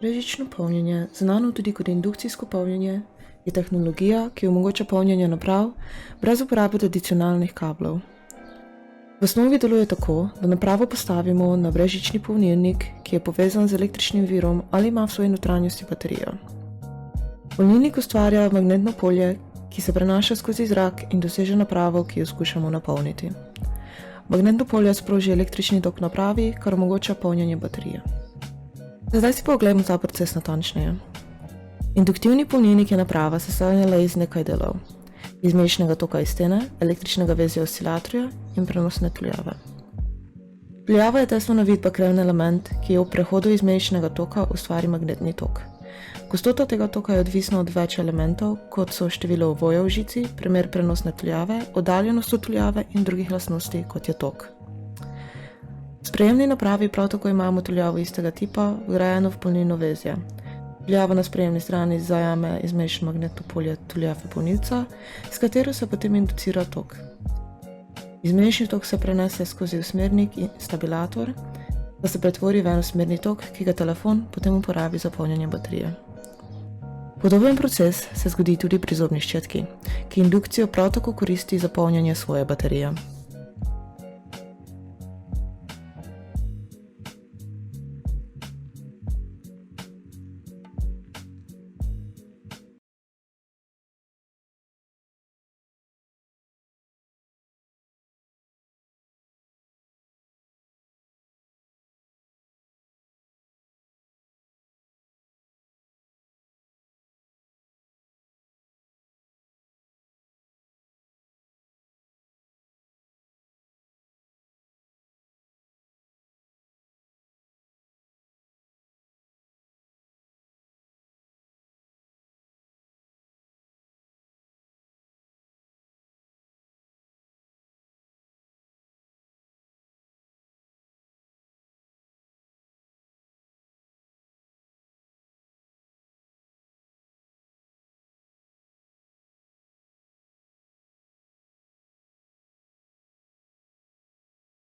Brezžično polnjenje, znano tudi kot indukcijsko polnjenje, je tehnologija, ki omogoča polnjenje naprav brez uporabe tradicionalnih kablov. V osnovi deluje tako, da napravo postavimo na brezžični polnilnik, ki je povezan z električnim virom ali ima v svoji notranjosti baterijo. Polnilnik ustvarja magnetno polje, ki se prenaša skozi zrak in doseže napravo, ki jo skušamo napolniti. Magnetno polje sproži električni tok napravi, kar omogoča polnjenje baterije. Zdaj si pa oglejmo ta proces natančneje. Induktivni polnilnik je naprava sestavljena iz nekaj delov. Iz mešanega toka iz stene, električnega vezja oscilatorja in prenosne tuljave. Tuljava je tesno navit bakrevni element, ki ob prehodu iz mešanega toka ustvari magnetni tok. Gostota tega toka je odvisna od več elementov, kot so število ovojev v žici, premer prenosne tuljave, oddaljenost od tuljave in drugih lastnosti, kot je tok. V sprejemni napravi prav tako imamo tuljavo istega tipa, vgrajeno v polnilno vezje. Tuljava na sprejemni strani zajame izmešano magnetno polje tuljave polnilca, s katero se potem inducira tok. Izmešani tok se prenese skozi usmernik in stabilator, da se pretvori v enosmerni tok, ki ga telefon potem uporabi za polnjenje baterije. Podoben proces se zgodi tudi pri zobni ščetki, ki indukcijo prav tako koristi za polnjenje svoje baterije.